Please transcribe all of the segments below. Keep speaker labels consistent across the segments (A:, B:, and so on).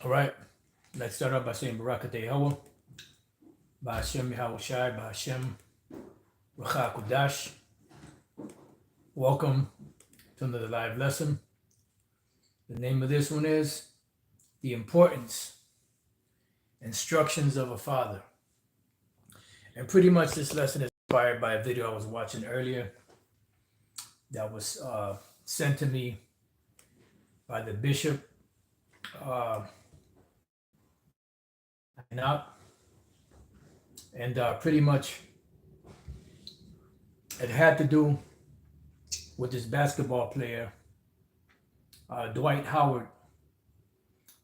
A: All right, let's start off by saying Barakateh Yahweh, Ba'ashem Yahweh Shai, Ba'ashem Racha Kudash. Welcome to another live lesson. The name of this one is The Importance, Instructions of a Father. And pretty much this lesson is inspired by a video I was watching earlier that was sent to me by the bishop uh, and out. And pretty much it had to do with this basketball player, Dwight Howard,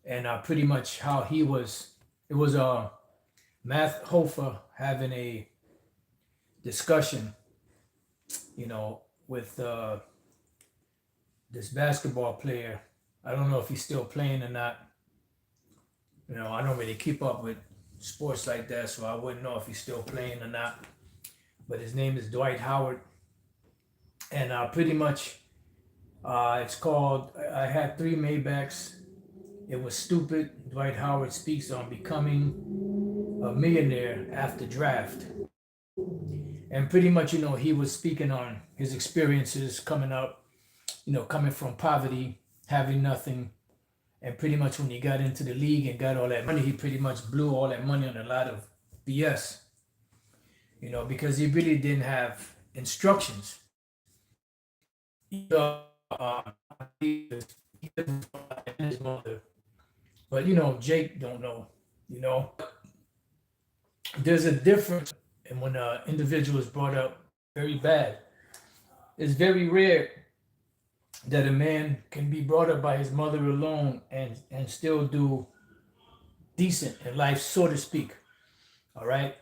A: and pretty much how it was Matt Hofer having a discussion, with this basketball player. I don't know if he's still playing or not. I don't really keep up with sports like that, so I wouldn't know if he's still playing or not. But his name is Dwight Howard, and pretty much it's called, I had 3 Maybachs. It was stupid. Dwight Howard speaks on becoming a millionaire after draft. And pretty much, he was speaking on his experiences coming up, coming from poverty, having nothing. And pretty much when he got into the league and got all that money, he pretty much blew all that money on a lot of BS, because he really didn't have instructions. His mother, but Jake don't know. There's a difference, and when an individual is brought up very bad, it's very rare that a man can be brought up by his mother alone and still do decent in life, so to speak. All right.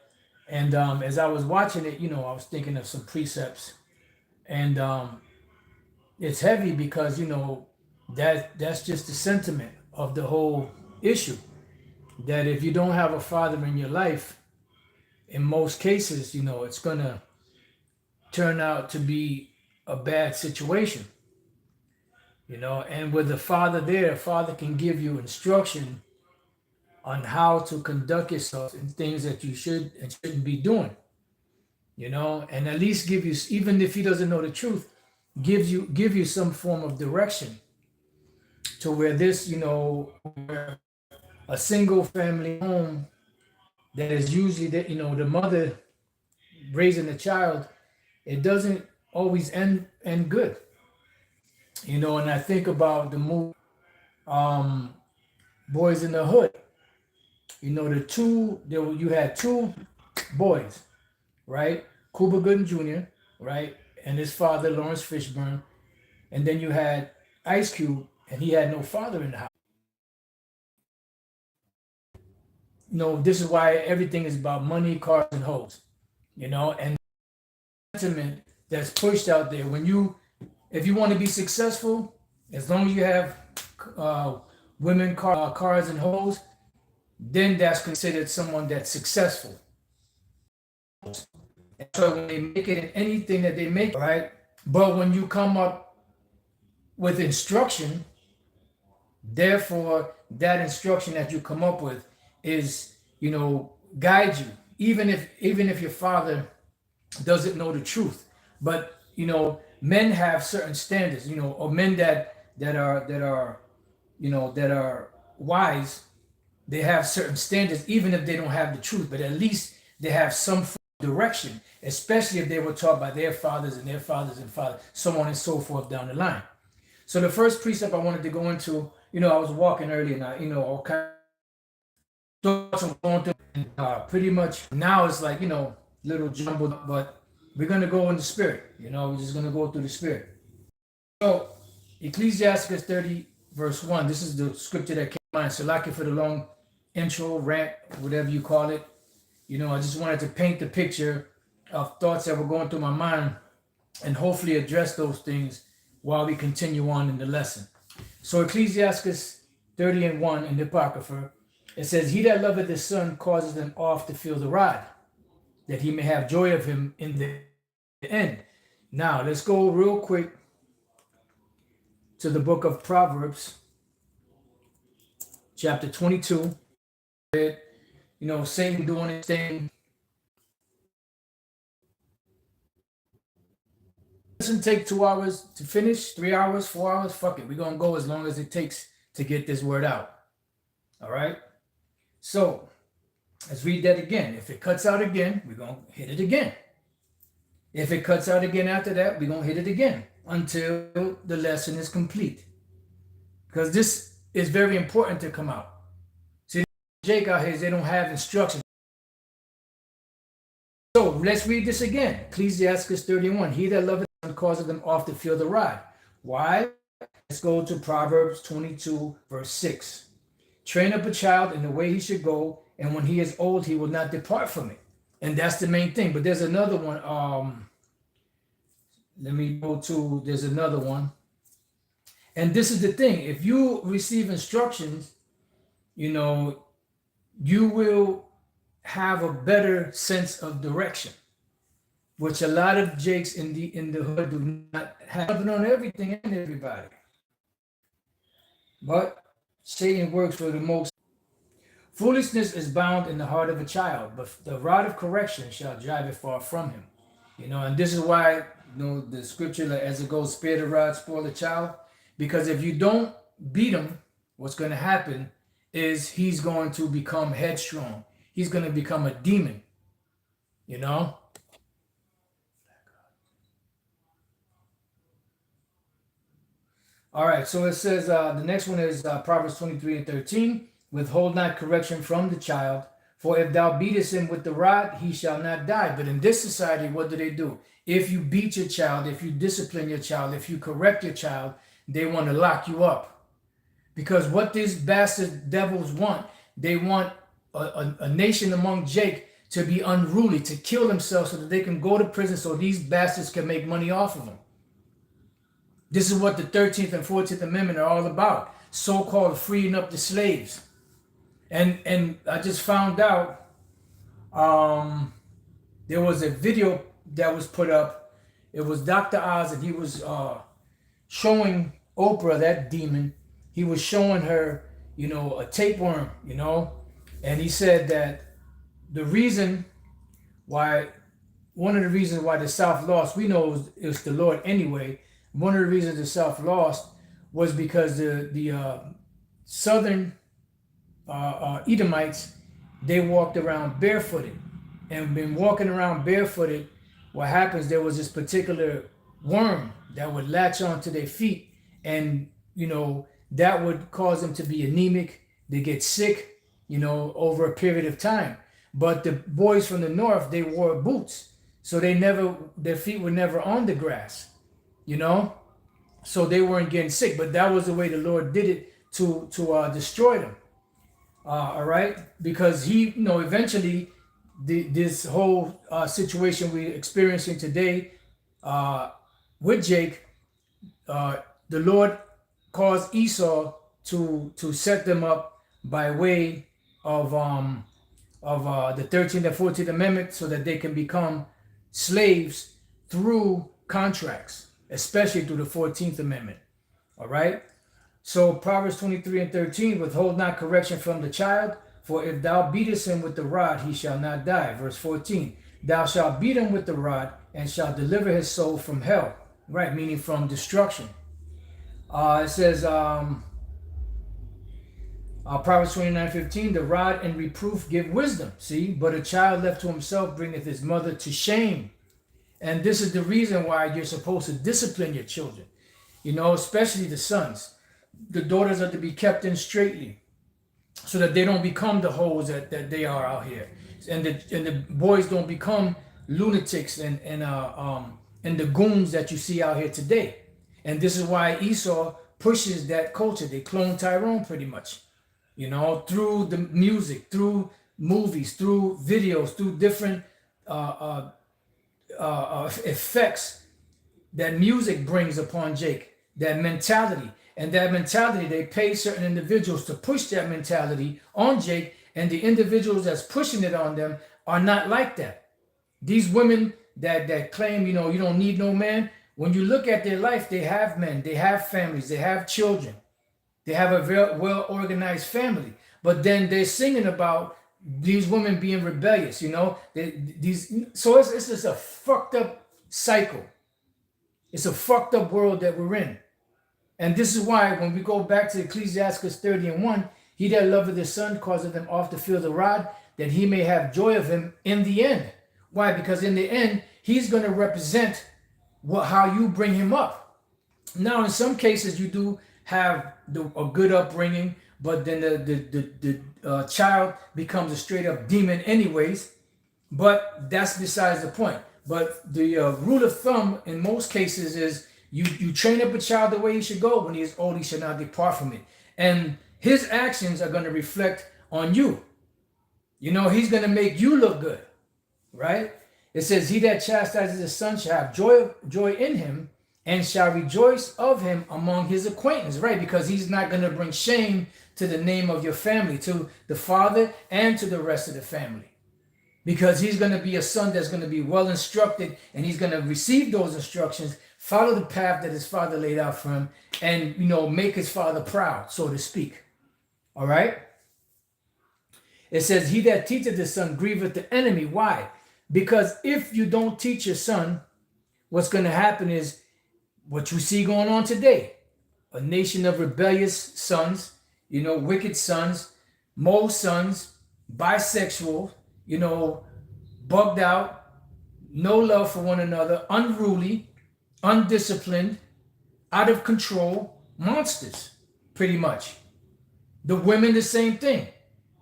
A: And as I was watching it, I was thinking of some precepts, and it's heavy because that's just the sentiment of the whole issue. That if you don't have a father in your life, in most cases, it's gonna turn out to be a bad situation. And with the father there, a father can give you instruction on how to conduct yourself in things that you should and shouldn't be doing. And at least give you, even if he doesn't know the truth, give you some form of direction to where this, where a single family home that is usually the mother raising the child, it doesn't always end good. And I think about the movie Boys in the Hood. You had 2 boys, right? Cuba Gooding Jr., right? And his father, Lawrence Fishburne. And then you had Ice Cube, and he had no father in the house. This is why everything is about money, cars, and hoes. And sentiment that's pushed out there. If you want to be successful, as long as you have women, cars, and hoes, then that's considered someone that's successful. And so when they make it in anything that they make, right? But when you come up with instruction, therefore that instruction that you come up with is, guide you, even if your father doesn't know the truth. But men have certain standards, or men that are wise. They have certain standards, even if they don't have the truth, but at least they have some direction, especially if they were taught by their fathers and their fathers and fathers, so on and so forth down the line. So the first precept I wanted to go into, I was walking earlier and all kinds of thoughts I'm going through, and pretty much now it's like, little jumbled, but we're going to go in the spirit, we're just going to go through the spirit. So Ecclesiastes 30 verse 1, this is the scripture that came to mind. So like it for the long intro, rant, whatever you call it. I just wanted to paint the picture of thoughts that were going through my mind and hopefully address those things while we continue on in the lesson. So Ecclesiastes 30 and 1 in the Apocrypha, it says, "He that loveth the son causes them oft to feel the rod, that he may have joy of him in the end." Now, let's go real quick to the book of Proverbs, chapter 22. You know, Satan doing his thing. Doesn't take 2 hours to finish, 3 hours, 4 hours. Fuck it. We're going to go as long as it takes to get this word out. All right. So let's read that again. If it cuts out again, we're going to hit it again. If it cuts out again after that, we're going to hit it again until the lesson is complete. Because this is very important to come out. See, Jake out here, they don't have instructions. So let's read this again. Ecclesiastes 31. He that loveth causeth them oft to feel the rod. Why? Let's go to Proverbs 22, verse 6. Train up a child in the way he should go, and when he is old, he will not depart from it. And that's the main thing. But there's another one. There's another one. And this is the thing. If you receive instructions, you know, you will have a better sense of direction, which a lot of jakes in the hood do not have on everything and everybody. But Satan works for the most. Foolishness is bound in the heart of a child, but the rod of correction shall drive it far from him. You know, and this is why, you know, the scripture, like, as it goes, spare the rod, spoil the child. Because if you don't beat him, what's going to happen is he's going to become headstrong. He's going to become a demon, you know. All right, so it says the next one is Proverbs 23 and 13. Withhold not correction from the child, for if thou beatest him with the rod, he shall not die. But in this society, what do? If you beat your child, if you discipline your child, if you correct your child, they want to lock you up. Because what these bastard devils want, they want a nation among Jake to be unruly, to kill themselves so that they can go to prison so these bastards can make money off of them. This is what the 13th and 14th Amendment are all about. So-called freeing up the slaves. And I just found out there was a video that was put up. It was Dr. Oz, and he was showing Oprah, that demon. He was showing her, you know, a tapeworm, you know. And he said that one of the reasons why the South lost, we know it was the Lord anyway. One of the reasons the South lost was because the Southern Edomites, they walked around barefooted. And been walking around barefooted, what happens, there was this particular worm that would latch onto their feet, and, you know, that would cause them to be anemic. They get sick, you know, over a period of time. But the boys from the north, they wore boots, so their feet were never on the grass, you know, so they weren't getting sick. But that was the way the Lord did it to destroy them. All right, because he, you know, eventually this whole situation we're experiencing today with Jake, the Lord caused Esau to set them up by way of the 13th and 14th Amendment, so that they can become slaves through contracts, especially through the 14th Amendment. All right. So Proverbs 23 and 13, withhold not correction from the child, for if thou beatest him with the rod, he shall not die. Verse 14, thou shalt beat him with the rod, and shalt deliver his soul from hell. Right, meaning from destruction. It says, Proverbs 29:15, the rod and reproof give wisdom. See, but a child left to himself bringeth his mother to shame. And this is the reason why you're supposed to discipline your children, you know, especially the sons. The daughters are to be kept in straightly, so that they don't become the hoes that they are out here, and the boys don't become lunatics and the goons that you see out here today. And this is why Esau pushes that culture. They clone Tyrone pretty much, you know, through the music, through movies, through videos, through different effects that music brings upon Jake, that mentality. And that mentality, they pay certain individuals to push that mentality on Jake, and the individuals that's pushing it on them are not like that. These women that claim, you know, you don't need no man, when you look at their life, they have men, they have families, they have children. They have a very well-organized family. But then they're singing about these women being rebellious, you know? So it's just a fucked up cycle. It's a fucked up world that we're in. And this is why when we go back to Ecclesiastes 30:1, he that loveth his son causeth him oft to feel the rod, that he may have joy of him in the end. Why? Because in the end, he's going to represent how you bring him up. Now, in some cases, you do have a good upbringing, but then the child becomes a straight up demon anyways. But that's besides the point. But the rule of thumb in most cases is you train up a child the way he should go. When he is old, he should not depart from it. And his actions are going to reflect on you. You know, he's going to make you look good, right? It says, he that chastises his son shall have joy in him, and shall rejoice of him among his acquaintance, right? Because he's not going to bring shame to the name of your family, to the father and to the rest of the family. Because he's going to be a son that's going to be well instructed, and he's going to receive those instructions, follow the path that his father laid out for him, and, you know, make his father proud, so to speak. All right? It says, he that teacheth his son grieveth the enemy. Why? Because if you don't teach your son, what's going to happen is what you see going on today. A nation of rebellious sons, you know, wicked sons, mole sons, bisexual, you know, bugged out, no love for one another, unruly, undisciplined, out of control, monsters, pretty much. The women, the same thing.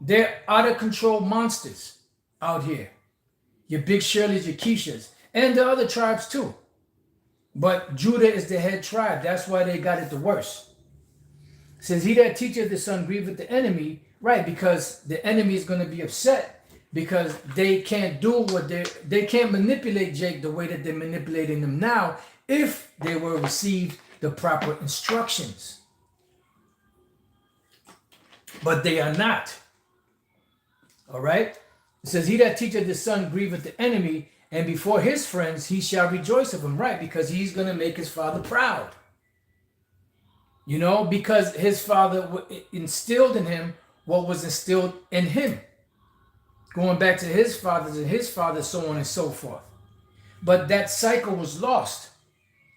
A: They're out of control monsters out here. Your Big Shirleys, your Keishas, and the other tribes too. But Judah is the head tribe. That's why they got it the worst. It says, he that teacheth the son grieveth the enemy, right? Because the enemy is going to be upset because they can't do what they can't manipulate Jake the way that they're manipulating him now if they were received the proper instructions. But they are not. All right? It says, he that teacheth the son grieveth the enemy, and before his friends he shall rejoice of him, right? Because he's going to make his father proud. You know, because his father instilled in him what was instilled in him. Going back to his fathers and his fathers, so on and so forth. But that cycle was lost.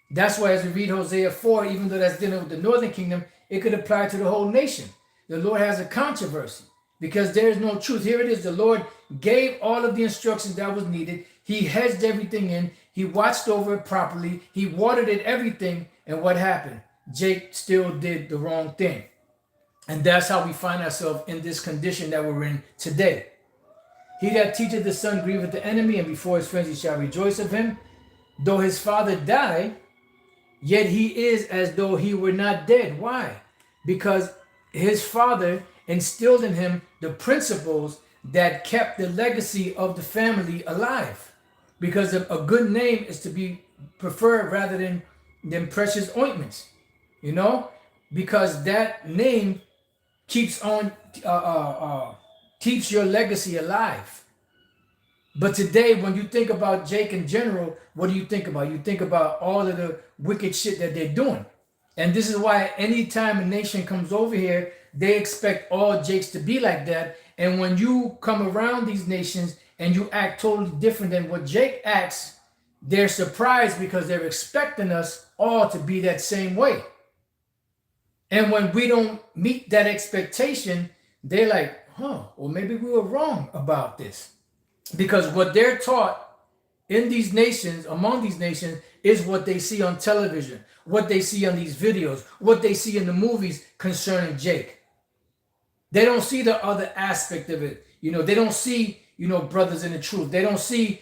A: That's why as we read Hosea 4, even though that's dealing with the northern kingdom, it could apply to the whole nation. The Lord has a controversy because there is no truth. Here it is. The Lord gave all of the instructions that was needed. He hedged everything in. He watched over it properly. He watered it, everything. And what happened? Jake still did the wrong thing. And that's how we find ourselves in this condition that we're in today. He that teacheth the son grieveth the enemy, and before his friends he shall rejoice of him. Though his father die, yet he is as though he were not dead. Why? Because his father instilled in him the principles that kept the legacy of the family alive. Because a good name is to be preferred rather than precious ointments. You know? Because that name keeps on keeps your legacy alive. But today, when you think about Jake in general, what do you think about? You think about all of the wicked shit that they're doing. And this is why anytime a nation comes over here, they expect all Jakes to be like that. And when you come around these nations and you act totally different than what Jake acts, they're surprised because they're expecting us all to be that same way. And when we don't meet that expectation, they're like, well, maybe we were wrong about this. Because what they're taught in these nations, among these nations, is what they see on television, what they see on these videos, what they see in the movies concerning Jake. They don't see the other aspect of it. You know, they don't see, you know, brothers in the truth. They don't see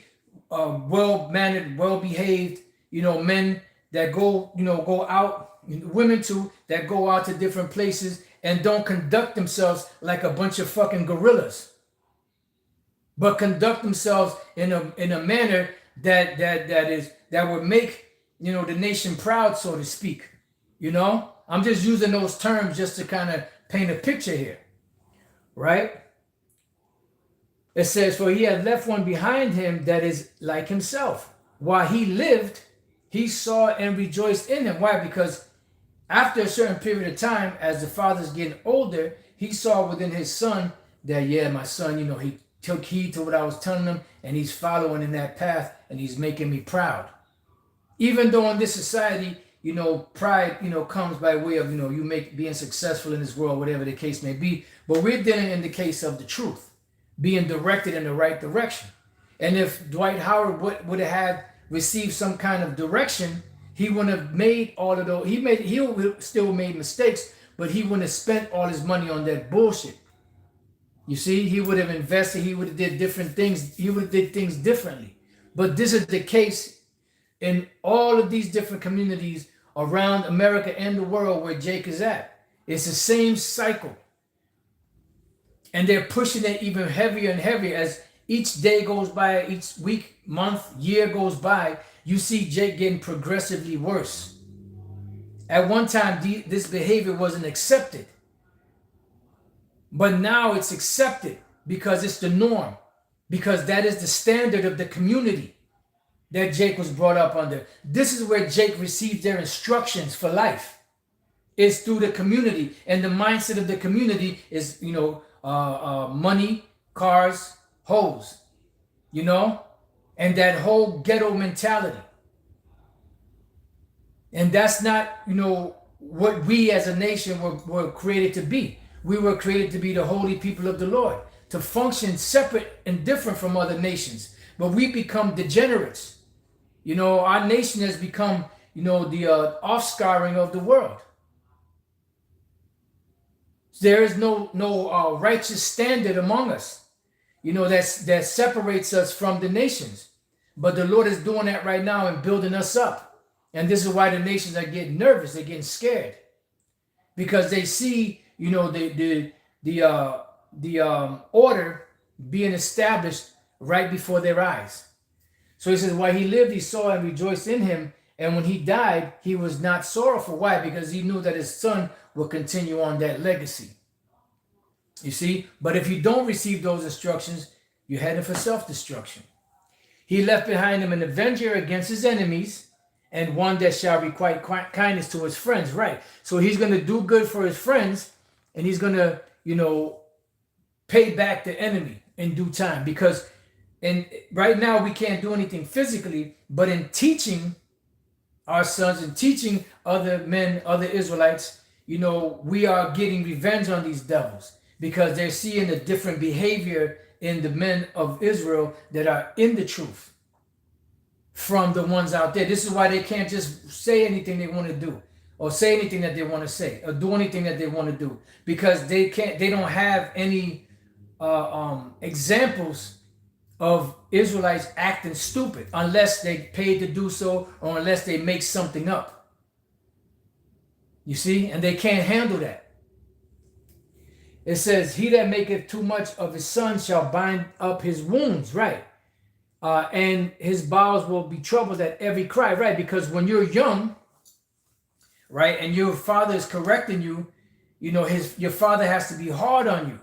A: well-mannered, well-behaved, you know, men that go out, women too, that go out to different places and don't conduct themselves like a bunch of fucking gorillas, but conduct themselves in a manner that would make, you know, the nation proud, so to speak. You know, I'm just using those terms just to kind of paint a picture here, right? It says, for he had left one behind him that is like himself. While he lived, he saw and rejoiced in him. Why? Because After a certain period of time, as the father's getting older, he saw within his son that, yeah, my son, he took heed to what I was telling him, and he's following in that path, and he's making me proud. Even though in this society, pride, comes by way of, being successful in this world, whatever the case may be. But we're dealing in the case of the truth, being directed in the right direction. And if Dwight Howard would have had received some kind of direction, he wouldn't have made all of those. He would still made mistakes, but he wouldn't have spent all his money on that bullshit. You see, he would have invested. He would have did different things. He would have did things differently. But this is the case in all of these different communities around America and the world where Jake is at. It's the same cycle. And they're pushing it even heavier and heavier as each day goes by, each week, month, year goes by. You see Jake getting progressively worse. At one time, this behavior wasn't accepted. But now it's accepted because it's the norm. Because that is the standard of the community that Jake was brought up under. This is where Jake received their instructions for life. It's through the community. And the mindset of the community is, money, cars, hoes, and that whole ghetto mentality. And that's not, what we as a nation were created to be. We were created to be the holy people of the Lord, to function separate and different from other nations. But we become degenerates. Our nation has become, the offscouring of the world. There is no righteous standard among us, that separates us from the nations. But the Lord is doing that right now and building us up. And this is why the nations are getting nervous. They're getting scared because they see, the order being established right before their eyes. So he says, while he lived, he saw and rejoiced in him. And when he died, he was not sorrowful. Why? Because he knew that his son will continue on that legacy. You see? But if you don't receive those instructions, you're heading for self-destruction. He left behind him an avenger against his enemies and one that shall requite kindness to his friends. Right. So he's going to do good for his friends and he's going to, pay back the enemy in due time. Because right now we can't do anything physically, but in teaching our sons and teaching other men, other Israelites, we are getting revenge on these devils because they're seeing a different behavior in the men of Israel that are in the truth from the ones out there. This is why they can't just say anything they want to do or say anything that they want to say or do anything that they want to do because they don't have any examples of Israelites acting stupid unless they paid to do so or unless they make something up. You see? And they can't handle that. It says, he that maketh too much of his son shall bind up his wounds, right? And his bowels will be troubled at every cry, right? Because when you're young, right, and your father is correcting you, your father has to be hard on you.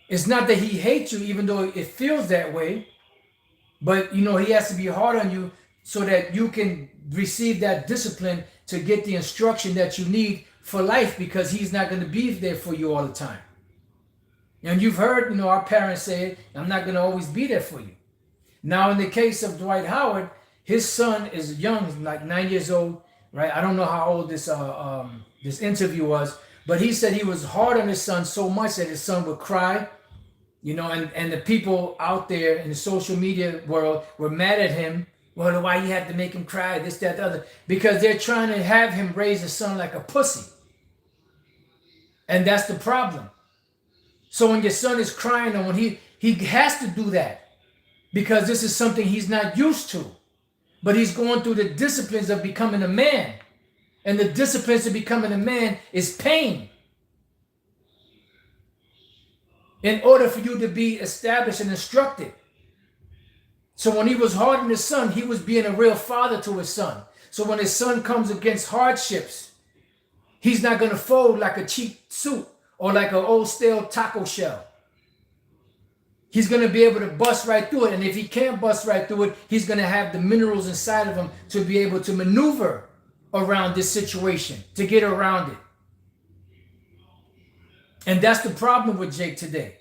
A: It's not that he hates you, even though it feels that way, but he has to be hard on you so that you can receive that discipline to get the instruction that you need for life, because he's not going to be there for you all the time. And you've heard, our parents say, I'm not going to always be there for you. Now, in the case of Dwight Howard, his son is young, like 9 years old, right? I don't know how old this interview was, but he said he was hard on his son so much that his son would cry. And the people out there in the social media world were mad at him. Well, why you had to make him cry, this, that, the other. Because they're trying to have him raise his son like a pussy. And that's the problem. So when your son is crying, and when he has to do that, because this is something he's not used to. But he's going through the disciplines of becoming a man. And the disciplines of becoming a man is pain. In order for you to be established and instructed. So when he was hard on his son, he was being a real father to his son. So when his son comes against hardships, he's not going to fold like a cheap suit or like an old stale taco shell. He's going to be able to bust right through it. And if he can't bust right through it, he's going to have the minerals inside of him to be able to maneuver around this situation, to get around it. And that's the problem with Jake today.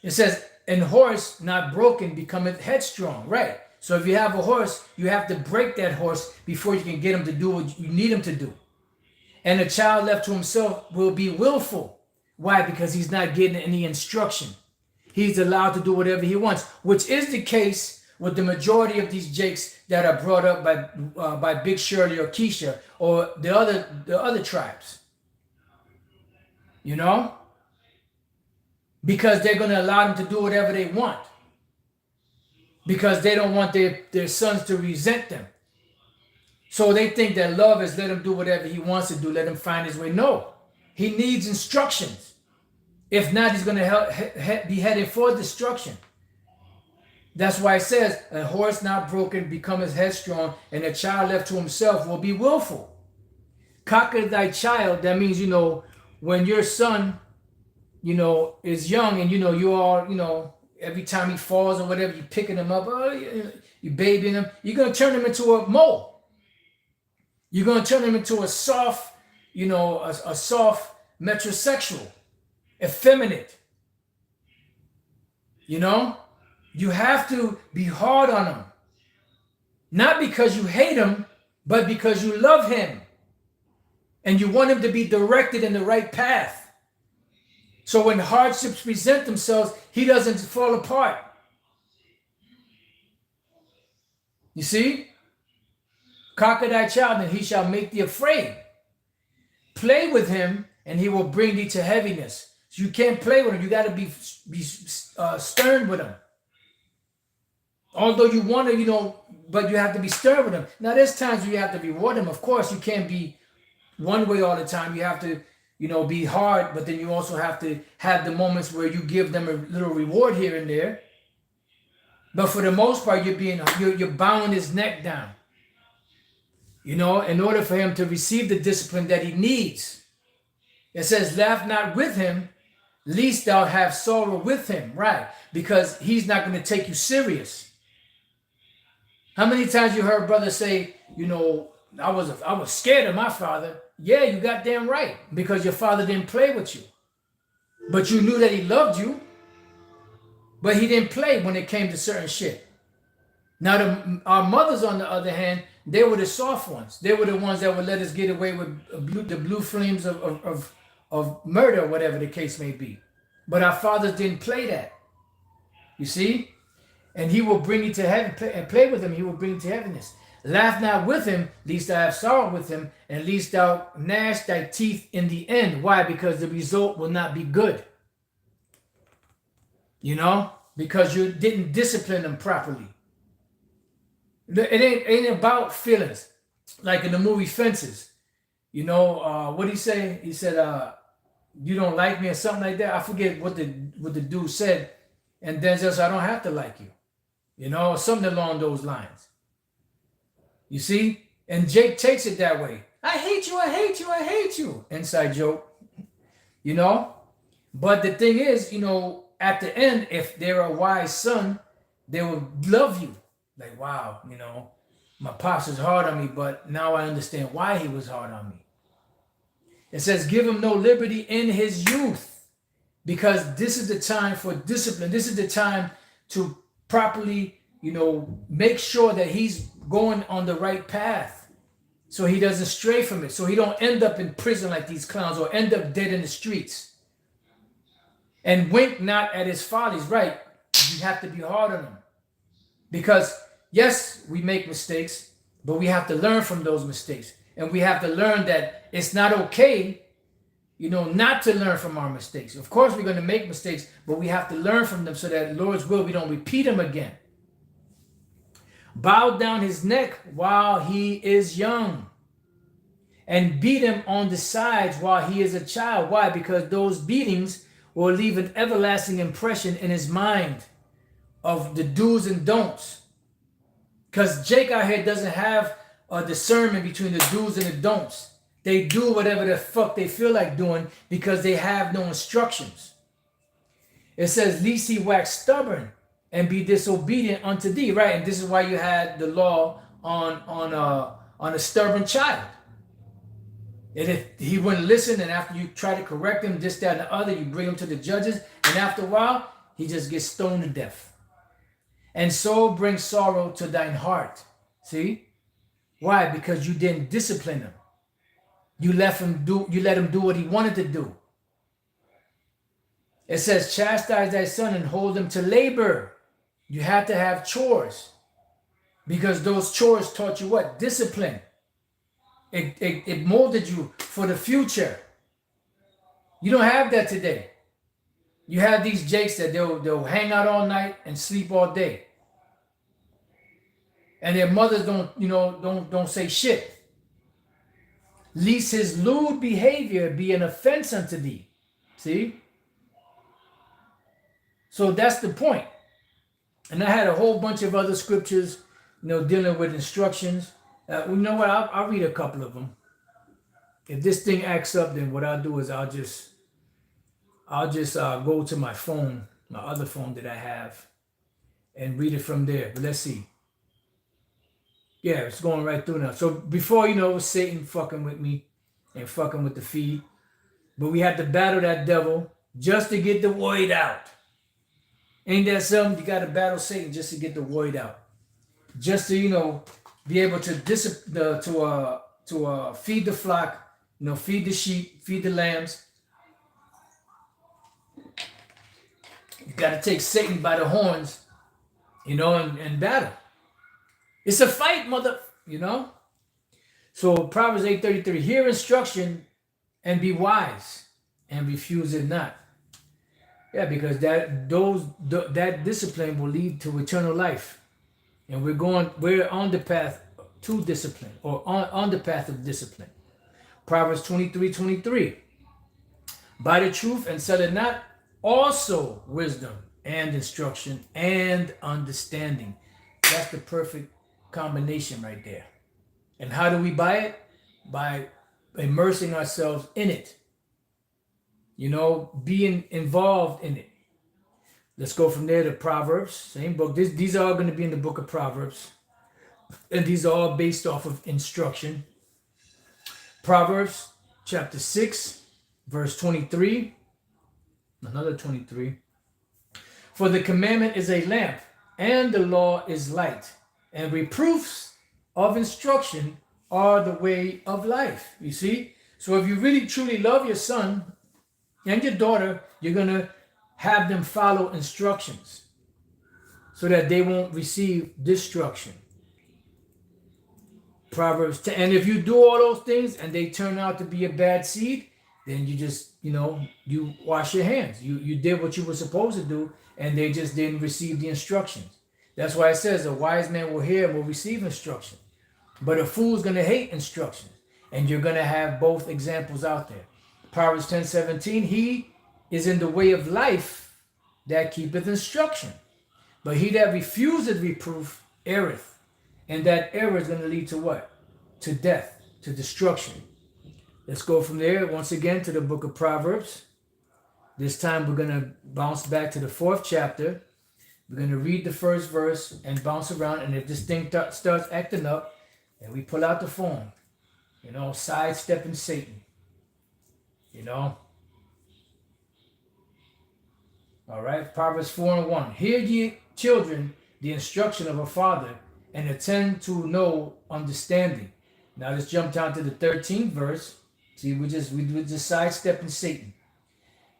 A: It says, "And horse not broken becometh headstrong." Right. So if you have a horse, you have to break that horse before you can get him to do what you need him to do. And a child left to himself will be willful. Why? Because he's not getting any instruction. He's allowed to do whatever he wants, which is the case with the majority of these Jakes that are brought up by Big Shirley or Keisha or the other tribes. You know? Because they're going to allow them to do whatever they want. Because they don't want their sons to resent them. So they think that love is let him do whatever he wants to do, let him find his way. No, he needs instructions. If not, he's going to be headed for destruction. That's why it says, "A horse not broken becometh headstrong, and a child left to himself will be willful." Cocker thy child, that means, when your son, is young and, you all, every time he falls or whatever, you're picking him up, you babying him, you're going to turn him into a mole. You're going to turn him into a soft, a soft metrosexual, effeminate. You have to be hard on him. Not because you hate him, but because you love him. And you want him to be directed in the right path. So when hardships present themselves, he doesn't fall apart. You see? Cocker thy child, and he shall make thee afraid. Play with him, and he will bring thee to heaviness. So you can't play with him. You got to be stern with him. Although you want to, but you have to be stern with him. Now, there's times where you have to reward him. Of course, you can't be one way all the time. You have to, be hard, but then you also have to have the moments where you give them a little reward here and there. But for the most part, you're bowing his neck down. In order for him to receive the discipline that he needs. It says, "Laugh not with him, lest thou have sorrow with him." Right? Because he's not going to take you serious. How many times you heard brothers say, I was scared of my father. Yeah, you goddamn right. Because your father didn't play with you. But you knew that he loved you. But he didn't play when it came to certain shit. Now, our mothers, on the other hand, they were the soft ones. They were the ones that would let us get away with the blue flames of murder, whatever the case may be. But our fathers didn't play that. You see? And he will bring you to heaven, and play with him, he will bring you to heaviness. "Laugh not with him, lest thou have sorrow with him, and lest thou gnash thy teeth in the end." Why? Because the result will not be good. Because you didn't discipline them properly. It ain't about feelings. Like in the movie Fences. What did he say? He said, "You don't like me," or something like that. I forget what the dude said. And then says, "I don't have to like you." Something along those lines. You see? And Jake takes it that way. "I hate you, I hate you, I hate you." Inside joke. But the thing is, at the end, if they're a wise son, they will love you. Like, wow, my pops is hard on me, but now I understand why he was hard on me. It says, "Give him no liberty in his youth," because this is the time for discipline. This is the time to properly, make sure that he's going on the right path, so he doesn't stray from it, so he don't end up in prison like these clowns or end up dead in the streets. "And wink not at his follies." Right? You have to be hard on him, because yes, we make mistakes, but we have to learn from those mistakes, and we have to learn that it's not okay, not to learn from our mistakes. Of course, we're going to make mistakes, but we have to learn from them so that, Lord's will, we don't repeat them again. "Bow down his neck while he is young, and beat him on the sides while he is a child." Why? Because those beatings will leave an everlasting impression in his mind of the do's and don'ts. Because Jake out here doesn't have a discernment between the do's and the don'ts. They do whatever the fuck they feel like doing because they have no instructions. It says, "Lest he wax stubborn and be disobedient unto thee." Right? And this is why you had the law on on a stubborn child. And if he wouldn't listen, and after you try to correct him, this, that, and the other, you bring him to the judges, and after a while, he just gets stoned to death. And so brings sorrow to thine heart. See? Why? Because you didn't discipline him. You let him do what he wanted to do. It says, chastise thy son and hold him to labor. You have to have chores. Because those chores taught you what? Discipline. It molded you for the future. You don't have that today. You have these jakes that they'll hang out all night and sleep all day. And their mothers don't say shit. Lest his lewd behavior be an offense unto thee. See? So that's the point. And I had a whole bunch of other scriptures, dealing with instructions. You know what? I'll read a couple of them. If this thing acts up, then what I'll do is I'll just go to my phone, my other phone that I have, and read it from there. But let's see. Yeah, it's going right through now. So before, it was Satan fucking with me and fucking with the feed. But we had to battle that devil just to get the word out. Ain't that something? You got to battle Satan just to get the word out. Just to, be able to feed the flock, feed the sheep, feed the lambs. You got to take Satan by the horns, and battle. It's a fight, So Proverbs 8:33, hear instruction and be wise and refuse it not. Yeah, because that discipline will lead to eternal life. And we're on the path to discipline, or on the path of discipline. Proverbs 23:23. By the truth and sell it not, also wisdom and instruction and understanding. That's the perfect combination right there. And how do we buy it? By immersing ourselves in it. Being involved in it. Let's go from there to Proverbs, same book. These are all going to be in the book of Proverbs. And these are all based off of instruction. Proverbs chapter 6, verse 23. Another 23. For the commandment is a lamp, and the law is light, and reproofs of instruction are the way of life. You see? So if you really truly love your son and your daughter, you're going to have them follow instructions so that they won't receive destruction. Proverbs 10. And if you do all those things and they turn out to be a bad seed, then you just, you wash your hands. You did what you were supposed to do, and they just didn't receive the instructions. That's why it says a wise man will hear and will receive instruction. But a fool is going to hate instruction. And you're going to have both examples out there. Proverbs 10:17, he is in the way of life that keepeth instruction. But he that refuseth reproof erreth. And that error is going to lead to what? To death, to destruction. Let's go from there once again to the book of Proverbs. This time we're going to bounce back to the 4th chapter. We're going to read the first verse and bounce around. And if this thing starts acting up, then we pull out the phone. Sidestepping Satan. All right, Proverbs 4:1. Hear ye, children, the instruction of a father, and attend to know understanding. Now let's jump down to the 13th verse. See, we just sidestepping Satan.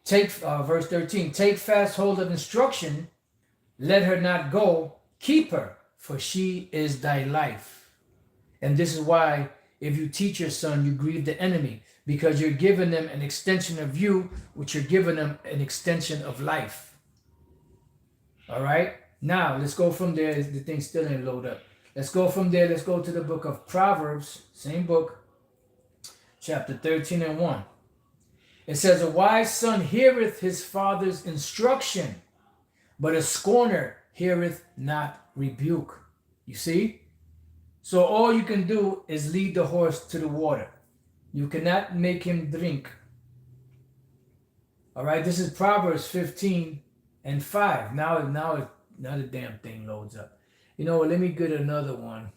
A: Take verse 13. Take fast hold of instruction, let her not go, keep her, for she is thy life. And this is why, if you teach your son, you grieve the enemy, because you're giving them an extension of you, which you're giving them an extension of life. All right? Now, let's go from there. The thing still ain't loaded up. Let's go from there. Let's go to the book of Proverbs, same book, chapter 13:1. It says, a wise son heareth his father's instruction, but a scorner heareth not rebuke. You see? So all you can do is lead the horse to the water. You cannot make him drink. All right, this is Proverbs 15:5. Now the damn thing loads up. Let me get another one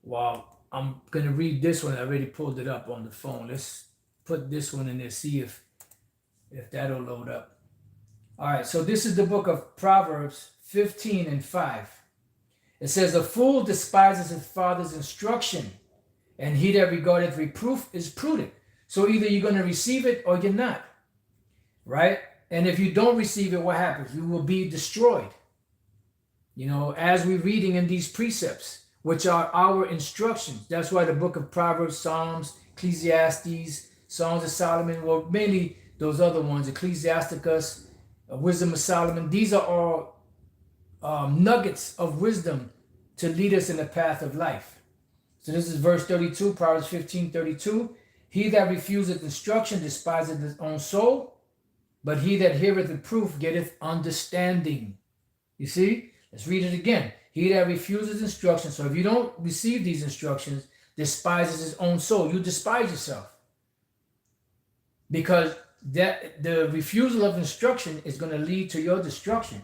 A: while I'm going to read this one. I already pulled it up on the phone. Let's put this one in there, see if that'll load up. All right, so this is the book of Proverbs 15:5. It says, a fool despises his father's instruction, and he that regardeth reproof is prudent. So either you're going to receive it or you're not, right? And if you don't receive it, what happens? You will be destroyed. You know, as we're reading in these precepts, which are our instructions. That's why the book of Proverbs, Psalms, Ecclesiastes, Songs of Solomon, well, mainly those other ones, Ecclesiasticus, Wisdom of Solomon, these are all nuggets of wisdom to lead us in the path of life. So this is verse 32, Proverbs 15:32. He that refuseth instruction despiseth his own soul, but he that heareth reproof getteth understanding. You see? Let's read it again. He that refuses instruction. So if you don't receive these instructions, despises his own soul. You despise yourself. Because that the refusal of instruction is going to lead to your destruction.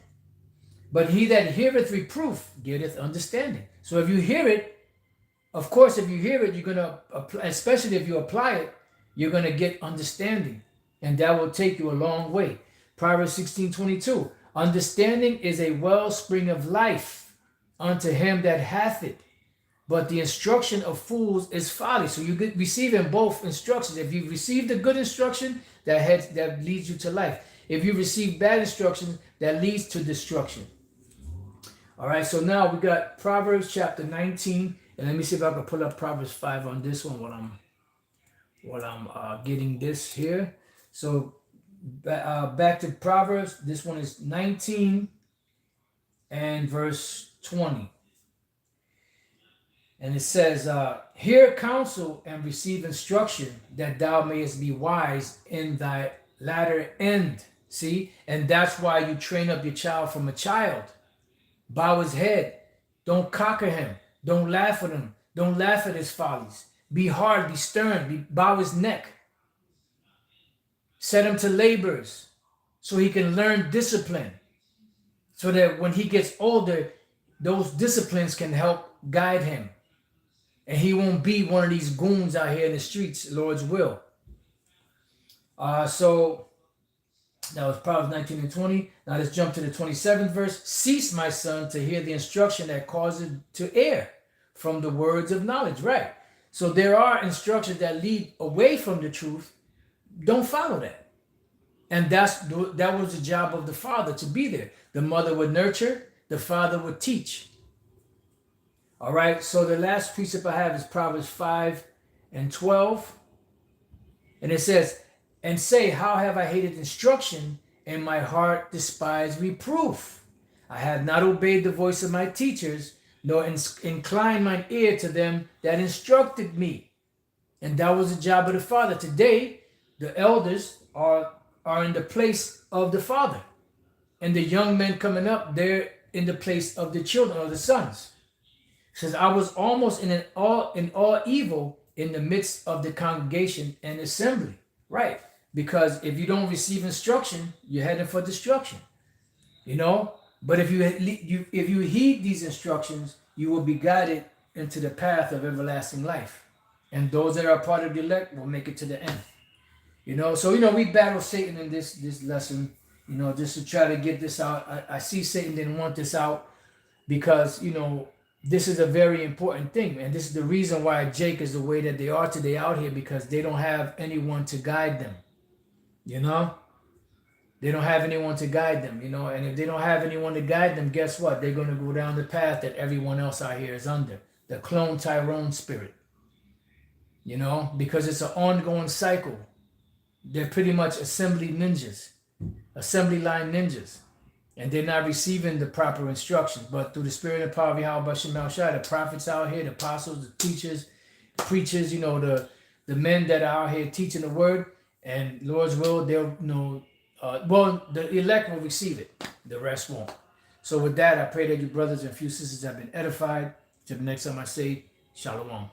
A: But he that heareth reproof getteth understanding. So if you hear it, of course, if you hear it, you're going to, especially if you apply it, you're going to get understanding. And that will take you a long way. Proverbs 16:22. Understanding is a wellspring of life unto him that hath it. But the instruction of fools is folly. So you get receiving both instructions. If you receive the good instruction, that leads you to life. If you receive bad instruction, that leads to destruction. All right, so now we got Proverbs chapter 19. And let me see if I can pull up Proverbs 5 on this one while I'm getting this here. So back to Proverbs. This one is 19 and verse 20. And it says, hear counsel and receive instruction, that thou mayest be wise in thy latter end. See? And that's why you train up your child from a child. Bow his head. Don't cocker him. Don't laugh at him. Don't laugh at his follies. Be hard, be stern, bow his neck. Set him to labors so he can learn discipline. So that when he gets older, those disciplines can help guide him. And he won't be one of these goons out here in the streets, Lord's will. So that was Proverbs 19 and 20. Now let's jump to the 27th verse. Cease, my son, to hear the instruction that causes to err from the words of knowledge. Right. So there are instructions that lead away from the truth. Don't follow that. And that was the job of the father, to be there. The mother would nurture, the father would teach. All right, so the last precept I have is Proverbs 5 and 12. And it says, and say, how have I hated instruction, and my heart despised reproof? I have not obeyed the voice of my teachers, nor inclined mine ear to them that instructed me. And that was the job of the father. Today, the elders are in the place of the father. And the young men coming up, they're in the place of the children or the sons. It says, I was almost in all evil in the midst of the congregation and assembly. Right. Because if you don't receive instruction, you're heading for destruction. You know? But if you heed these instructions, you will be guided into the path of everlasting life. And those that are part of the elect will make it to the end. You know, so, we battle Satan in this lesson, just to try to get this out. I see Satan didn't want this out because, this is a very important thing. And this is the reason why Jake is the way that they are today out here, because they don't have anyone to guide them. They don't have anyone to guide them, and if they don't have anyone to guide them, guess what? They're going to go down the path that everyone else out here is under. The clone Tyrone spirit, because it's an ongoing cycle. They're pretty much assembly line ninjas, and they're not receiving the proper instructions. But through the spirit and power of Yahweh Shemel Shai, the prophets out here, the apostles, the teachers, the preachers, the men that are out here teaching the word, and Lord's will, they'll the elect will receive it. The rest won't. So with that, I pray that you brothers and few sisters have been edified. Till the next time I say, Shalom.